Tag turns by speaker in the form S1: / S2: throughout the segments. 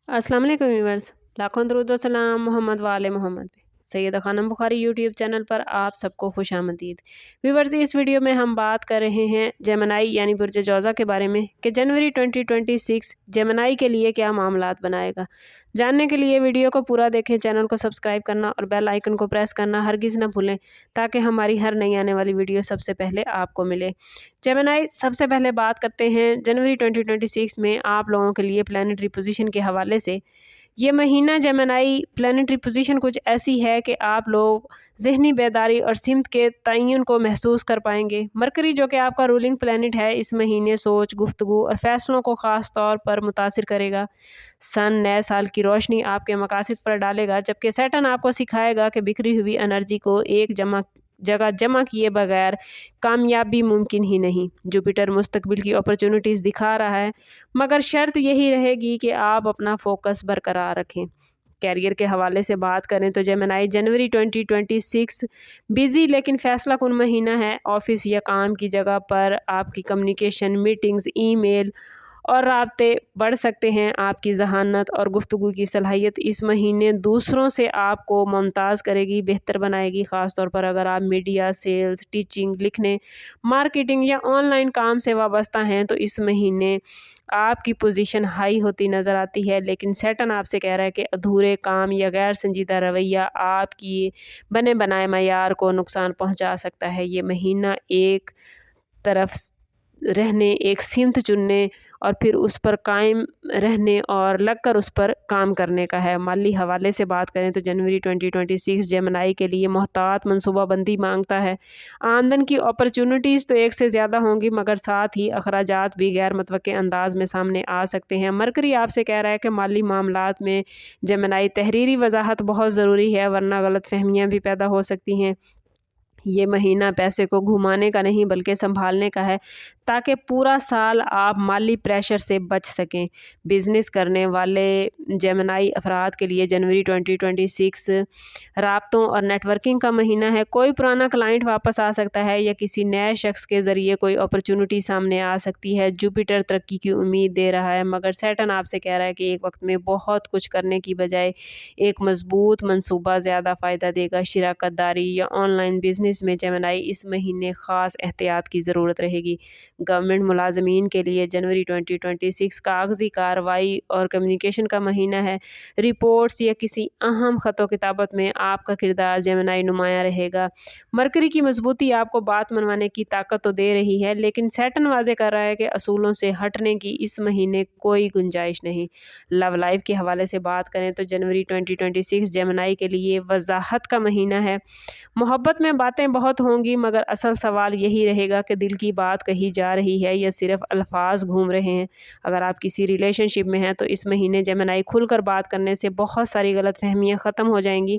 S1: अस्सलाम वालेकुम व्यूअर्स। लाखों दरूद व सलाम मोहम्मद वाले मोहम्मद पे। सैयदा खानम बुखारी यूट्यूब चैनल पर आप सबको खुशामदीद। व्यूअर्स, इस वीडियो में हम बात कर रहे हैं जेमिनी यानी बुर्ज जौज़ा के बारे में कि जनवरी 2026 जेमिनी के लिए क्या मामलात बनाएगा। जानने के लिए वीडियो को पूरा देखें, चैनल को सब्सक्राइब करना और बेल आइकन को प्रेस करना हरगिज़ न भूलें ताकि हमारी हर नई आने वाली वीडियो सबसे पहले आपको मिले। जेमिनी, सबसे पहले बात करते हैं जनवरी 2026 में आप लोगों के लिए प्लैनेटरी पोजीशन के हवाले से। ये महीना जेमिनी प्लैनेटरी पोजीशन कुछ ऐसी है कि आप लोग ज़हनी बेदारी और सिमत के तयन को महसूस कर पाएंगे। मरकरी, जो कि आपका रूलिंग प्लैनेट है, इस महीने सोच, गुफ्तगू और फैसलों को ख़ास तौर पर मुतासिर करेगा। सन नए साल की रोशनी आपके मकासद पर डालेगा, जबकि सैटर्न आपको सिखाएगा कि बिखरी हुई एनर्जी को एक जगह जमा किए बगैर कामयाबी मुमकिन ही नहीं। जुपिटर मुस्तकबिल की अपॉर्चुनिटीज़ दिखा रहा है, मगर शर्त यही रहेगी कि आप अपना फोकस बरकरार रखें। कैरियर के हवाले से बात करें तो जेमिनी, जनवरी 2026 बिजी लेकिन फैसला कुन महीना है। ऑफिस या काम की जगह पर आपकी कम्युनिकेशन, मीटिंग्स, ईमेल और राब्ते बढ़ सकते हैं। आपकी जहानत और गुफ्तगू की सलाहियत इस महीने दूसरों से आपको मुमताज़ करेगी, बेहतर बनाएगी। ख़ास तौर पर अगर आप मीडिया, सेल्स, टीचिंग, लिखने, मार्केटिंग या ऑनलाइन काम से वाबस्ता हैं तो इस महीने आपकी पोजीशन हाई होती नज़र आती है। लेकिन सैटर्न आपसे कह रहा है कि अधूरे काम या गैर संजीदा रवैया आपकी बने बनाए मयार को नुकसान पहुंचा सकता है। ये महीना एक तरफ रहने, एक सिमत चुनने और फिर उस पर कायम रहने और लगकर उस पर काम करने का है। माली हवाले से बात करें तो जनवरी 2026 जेमिनी के लिए मोहतात मनसूबाबंदी मांगता है। आमदन की अपॉर्चुनिटीज़ तो एक से ज़्यादा होंगी, मगर साथ ही अखराजात भी गैर मुतवक्के अंदाज में सामने आ सकते हैं। मरकरी आपसे कह रहा है कि माली मामलात में जेमिनी तहरीरी वजाहत बहुत ज़रूरी है, वरना गलत फहमियाँ भी पैदा हो सकती हैं। ये महीना पैसे को घुमाने का नहीं बल्कि संभालने का है, ताकि पूरा साल आप माली प्रेशर से बच सकें। बिज़नेस करने वाले जेमिनी अफराद के लिए जनवरी 2026 राब्तों और नेटवर्किंग का महीना है। कोई पुराना क्लाइंट वापस आ सकता है या किसी नए शख्स के ज़रिए कोई अपॉर्चुनिटी सामने आ सकती है। जुपिटर तरक्की की उम्मीद दे रहा है, मगर सैटर्न आपसे कह रहा है कि एक वक्त में बहुत कुछ करने की बजाय एक मजबूत मंसूबा ज़्यादा फ़ायदा देगा। शिराकत दारी या ऑनलाइन बिजनेस में जेमिनी इस महीने ख़ास एहतियात की ज़रूरत रहेगी। गवर्नमेंट मुलाजमीन के लिए जनवरी 2026 कागजी कार्रवाई और कम्युनिकेशन का महीना है। रिपोर्ट्स या किसी अहम ख़तो किताबत में आपका किरदार जेमिनी नुमाया रहेगा। मरकरी की मजबूती आपको बात मनवाने की ताकत तो दे रही है, लेकिन सैटर्न वाज़े कर रहा है कि असूलों से हटने की इस महीने कोई गुंजाइश नहीं। लव लाइफ के हवाले से बात करें तो जनवरी 2026 जेमिनी के लिए वजाहत का महीना है। मोहब्बत में बातें बहुत होंगी, मगर असल सवाल यही रहेगा कि दिल की बात कही जा रही है या सिर्फ अल्फाज घूम रहे हैं। अगर आप किसी रिलेशनशिप में हैं तो इस महीने जेमिनी खुलकर बात करने से बहुत सारी गलत फहमियाँ ख़त्म हो जाएंगी।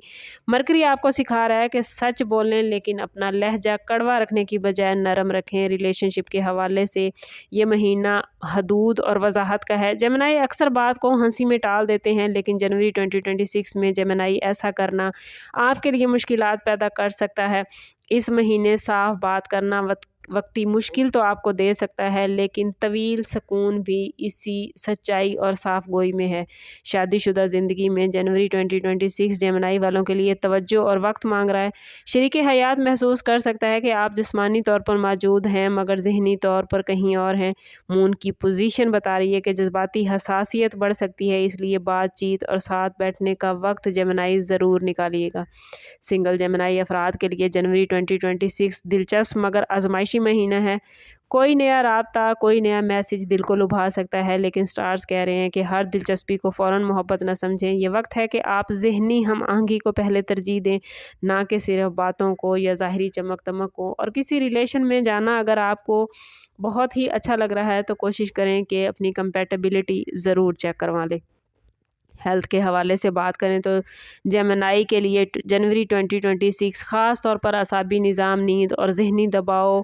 S1: मरकरी आपको सिखा रहा है कि सच बोलें, लेकिन अपना लहजा कड़वा रखने की बजाय नरम रखें। रिलेशनशिप के हवाले से ये महीना हदूद और वजाहत का है। जेमिनी अक्सर बात को हंसी में टाल देते हैं, लेकिन जनवरी 2026 में जेमिनी ऐसा करना आपके लिए मुश्किलात पैदा कर सकता है। इस महीने साफ बात करना वक्ती मुश्किल तो आपको दे सकता है, लेकिन तवील सुकून भी इसी सच्चाई और साफ गोई में है। शादीशुदा ज़िंदगी में जनवरी 2026 जेमिनी वालों के लिए तवज्जो और वक्त मांग रहा है। शरीके हयात महसूस कर सकता है कि आप जिस्मानी तौर पर मौजूद हैं, मगर जहनी तौर पर कहीं और हैं। मून की पोजीशन बता रही है कि जज्बाती हसासियत बढ़ सकती है, इसलिए बातचीत और साथ बैठने का वक्त जेमिनी ज़रूर निकालिएगा। सिंगल जेमिनी अफराद के लिए जनवरी 2026 दिलचस्प मगर आजमाइशी महीना है। कोई नया राब्ता, कोई नया मैसेज दिल को लुभा सकता है, लेकिन स्टार्स कह रहे हैं कि हर दिलचस्पी को फ़ौरन मोहब्बत न समझें। ये वक्त है कि आप ज़हनी हम आहंगी को पहले तरजीह दें, ना कि सिर्फ बातों को या ज़ाहिरी चमक दमक को। और किसी रिलेशन में जाना अगर आपको बहुत ही अच्छा लग रहा है तो कोशिश करें कि अपनी कंपैटिबिलिटी ज़रूर चेक करवा लें। हेल्थ के हवाले से बात करें तो जेमिनी के लिए जनवरी 2026 ख़ास तौर पर असाबी निज़ाम, नींद और ज़हनी दबाव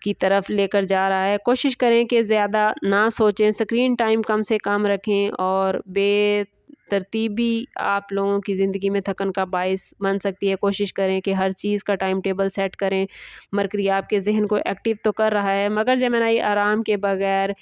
S1: की तरफ लेकर जा रहा है। कोशिश करें कि ज़्यादा ना सोचें, स्क्रीन टाइम कम से कम रखें और बेतरतीबी आप लोगों की ज़िंदगी में थकन का बाइस बन सकती है। कोशिश करें कि हर चीज़ का टाइम टेबल सेट करें। मरकरी आपके जहन को एक्टिव तो कर रहा है, मगर जेमिनी आराम के बगैर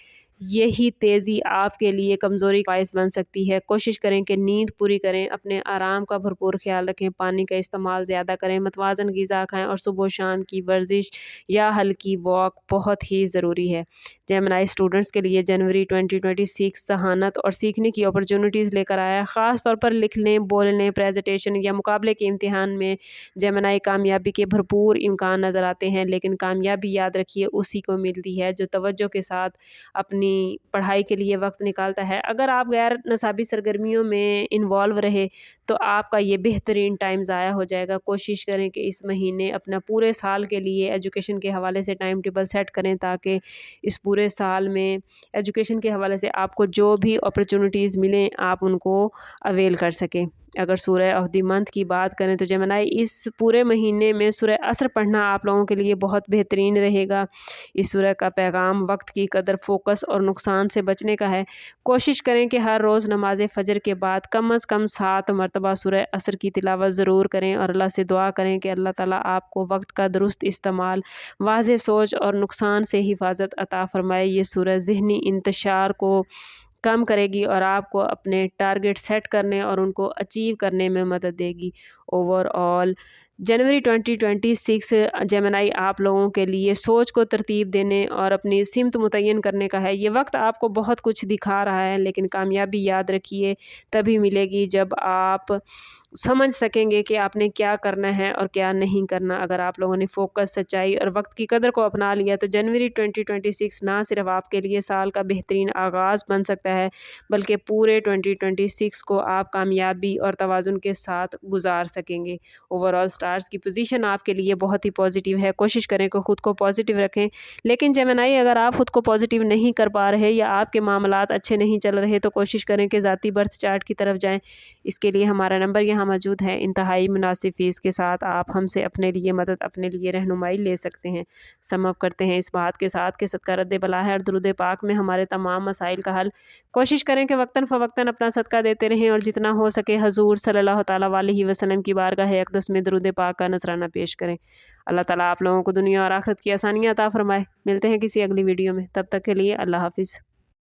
S1: یہی تیزی آپ کے لیے کمزوری کا باعث بن سکتی ہے۔ کوشش کریں کہ نیند پوری کریں، اپنے آرام کا بھرپور خیال رکھیں، پانی کا استعمال زیادہ کریں، متوازن غذا کھائیں اور صبح و شام کی ورزش یا ہلکی واک بہت ہی ضروری ہے۔ جیمنائی اسٹوڈنٹس کے لیے جنوری 2026 ذہانت اور سیکھنے کی اپرچونٹیز لے کر آیا، خاص طور پر لکھنے، بولنے، پریزنٹیشن یا مقابلے کے امتحان میں جیمنائی کامیابی کے بھرپور امکان نظر آتے ہیں، لیکن کامیابی یاد رکھیے اسی کو ملتی ہے جو توجہ کے ساتھ اپنی پڑھائی کے لیے وقت نکالتا ہے۔ اگر آپ غیر نصابی سرگرمیوں میں انوالو رہے تو آپ کا یہ بہترین ٹائم ضائع ہو جائے گا۔ کوشش کریں کہ اس مہینے اپنا پورے سال کے لیے ایجوکیشن کے حوالے سے ٹائم ٹیبل سیٹ کریں تاکہ اس پورے سال میں ایجوکیشن کے حوالے سے آپ کو جو بھی اپرچونٹیز ملیں آپ ان کو اویل کر سکیں۔ اگر سورہ آف دی منتھ کی بات کریں تو جیمنائی اس پورے مہینے میں سورہ عصر پڑھنا آپ لوگوں کے لیے بہت بہترین رہے گا۔ اس سورہ کا پیغام وقت کی قدر، فوکس اور نقصان سے بچنے کا ہے۔ کوشش کریں کہ ہر روز نماز فجر کے بعد کم از کم 7 مرتبہ سورہ عصر کی تلاوت ضرور کریں اور اللہ سے دعا کریں کہ اللہ تعالیٰ آپ کو وقت کا درست استعمال، واضح سوچ اور نقصان سے حفاظت عطا فرمائے۔ یہ سورہ ذہنی انتشار کو کم کرے گی اور آپ کو اپنے ٹارگٹ سیٹ کرنے اور ان کو اچیو کرنے میں مدد دے گی۔ اوور آل جنوری 2026 جیمنائی آپ لوگوں کے لیے سوچ کو ترتیب دینے اور اپنی سمت متعین کرنے کا ہے۔ یہ وقت آپ کو بہت کچھ دکھا رہا ہے، لیکن کامیابی یاد رکھیے تبھی ملے گی جب آپ سمجھ سکیں گے کہ آپ نے کیا کرنا ہے اور کیا نہیں کرنا۔ اگر آپ لوگوں نے فوکس، سچائی اور وقت کی قدر کو اپنا لیا تو جنوری 2026 نہ صرف آپ کے لیے سال کا بہترین آغاز بن سکتا ہے بلکہ پورے 2026 کو آپ کامیابی اور توازن کے ساتھ گزار سکیں گے۔ اوور آل اسٹارز کی پوزیشن آپ کے لیے بہت ہی پازیٹیو ہے۔ کوشش کریں کہ خود کو پازیٹیو رکھیں، لیکن جیمنائی اگر آپ خود کو پازیٹیو نہیں کر پا رہے یا آپ کے معاملات اچھے نہیں چل رہے تو کوشش کریں کہ ذاتی برتھ چارٹ کی طرف جائیں۔ اس کے لیے ہمارا نمبر یہاں موجود ہے، انتہائی مناسب فیس کے ساتھ آپ ہم سے اپنے لیے مدد، اپنے لیے رہنمائی لے سکتے ہیں۔ سم اپ کرتے ہیں اس بات کے ساتھ کہ صدقہ رد بلا ہے اور درود پاک میں ہمارے تمام مسائل کا حل۔ کوشش کریں کہ وقتاً فوقتاً اپنا صدقہ دیتے رہیں اور جتنا ہو سکے حضور صلی اللہ تعالیٰ علیہ وسلم کی بارگاہ اقدس میں درود پاک کا نذرانہ پیش کریں۔ اللہ تعالیٰ آپ لوگوں کو دنیا اور آخرت کی آسانیاں عطا فرمائے۔ ملتے ہیں کسی اگلی ویڈیو میں، تب تک کے لیے اللہ حافظ۔